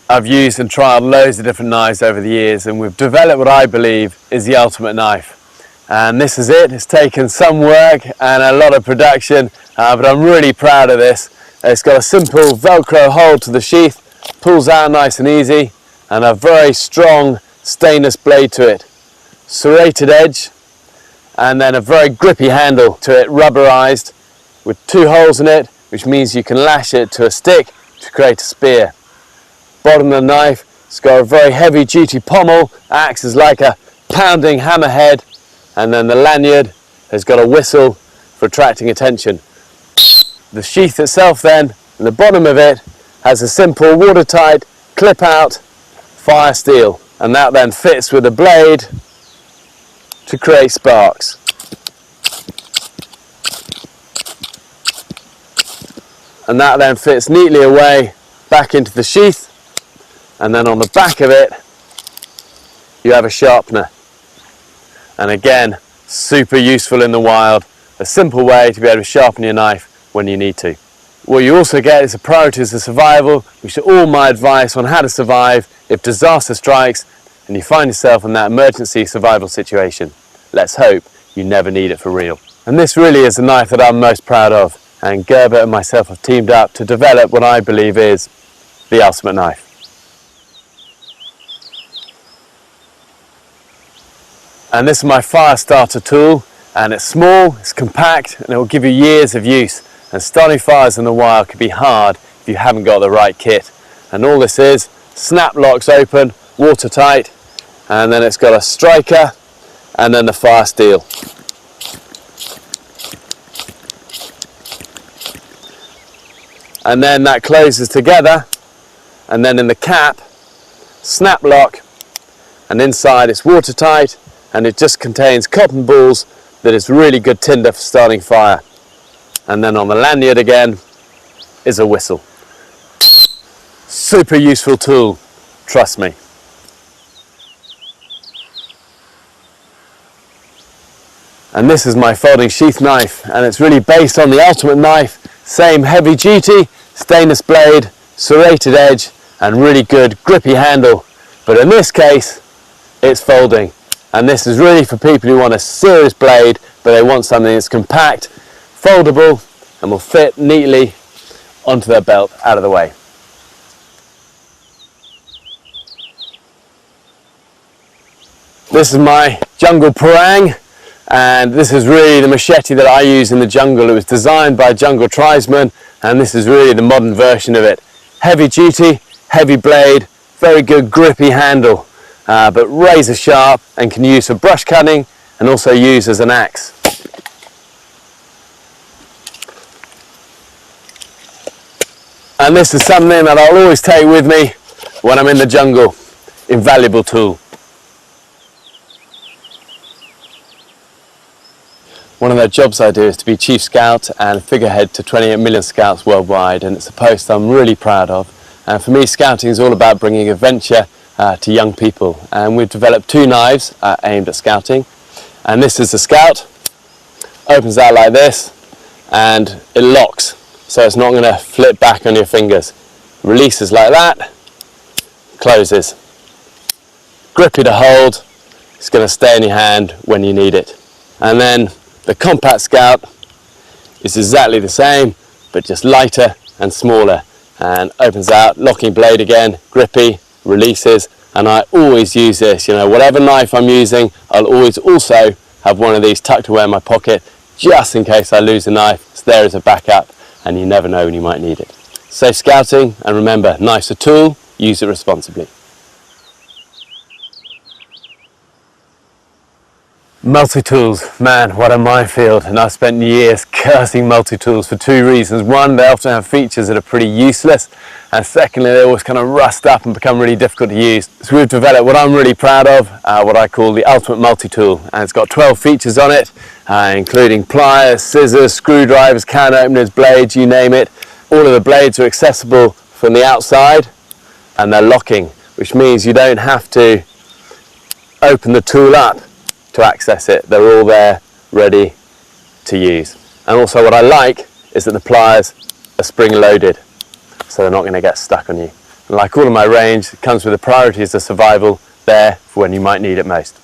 I've used and trialed loads of different knives over the years, and we've developed what I believe is the ultimate knife. And this is it. It's taken some work and a lot of production, but I'm really proud of this. It's got a simple Velcro hold to the sheath, pulls out nice and easy, and a very strong stainless blade to it. Serrated edge, and then a very grippy handle to it, rubberized, with 2 holes in it, which means you can lash it to a stick to create a spear. Bottom of the knife, it's got a very heavy duty pommel, acts as like a pounding hammerhead, and then the lanyard has got a whistle for attracting attention. The sheath itself then, in the bottom of it, has a simple watertight clip out fire steel, and that then fits with the blade to create sparks. And that then fits neatly away back into the sheath, and then on the back of it you have a sharpener. And again, super useful in the wild, a simple way to be able to sharpen your knife when you need to. What you also get is the priorities of survival, which are all my advice on how to survive if disaster strikes and you find yourself in that emergency survival situation. Let's hope you never need it for real. And this really is the knife that I'm most proud of, and Gerber and myself have teamed up to develop what I believe is the ultimate knife. And this is my fire starter tool, and it's small, it's compact, and it will give you years of use. And starting fires in the wild can be hard if you haven't got the right kit. And all this is, snap locks open, watertight, and then it's got a striker and then the fire steel. And then that closes together, and then in the cap, snap lock, and inside it's watertight, and it just contains cotton balls that is really good tinder for starting fire. And then on the lanyard again is a whistle. Super useful tool, trust me. And this is my folding sheath knife, and it's really based on the ultimate knife. Same heavy duty, stainless blade, serrated edge, and really good grippy handle. But in this case, it's folding. And this is really for people who want a serious blade, but they want something that's compact, foldable, and will fit neatly onto their belt out of the way. This is my jungle parang, and this is really the machete that I use in the jungle. It was designed by a jungle tribesman, and this is really the modern version of it. Heavy duty, heavy blade, very good grippy handle. But razor sharp and can use for brush cutting and also use as an axe. And this is something that I'll always take with me when I'm in the jungle. Invaluable tool. One of the jobs I do is to be chief scout and figurehead to 28 million scouts worldwide, and it's a post I'm really proud of. And for me, scouting is all about bringing adventure to young people, and we've developed 2 knives aimed at scouting. And this is the Scout, opens out like this, and it locks, so it's not going to flip back on your fingers. Releases like that, closes. Grippy to hold, it's going to stay in your hand when you need it. And then the compact Scout is exactly the same, but just lighter and smaller, and opens out, locking blade again, grippy, releases. And I always use this, whatever knife I'm using, I'll always also have one of these tucked away in my pocket, just in case I lose a knife. It's there as a backup, and you never know when you might need it. Safe scouting, and remember, knife's a tool, use it responsibly. Multi-tools, man, what a minefield, and I've spent years cursing multi-tools for 2 reasons. One, they often have features that are pretty useless, and secondly, they always kind of rust up and become really difficult to use. So we've developed what I'm really proud of, what I call the ultimate multi-tool, and it's got 12 features on it, including pliers, scissors, screwdrivers, can openers, blades, you name it. All of the blades are accessible from the outside, and they're locking, which means you don't have to open the tool up to access it. They're all there ready to use. And also what I like is that the pliers are spring loaded, so they're not going to get stuck on you. And like all of my range, it comes with the priorities of survival there for when you might need it most.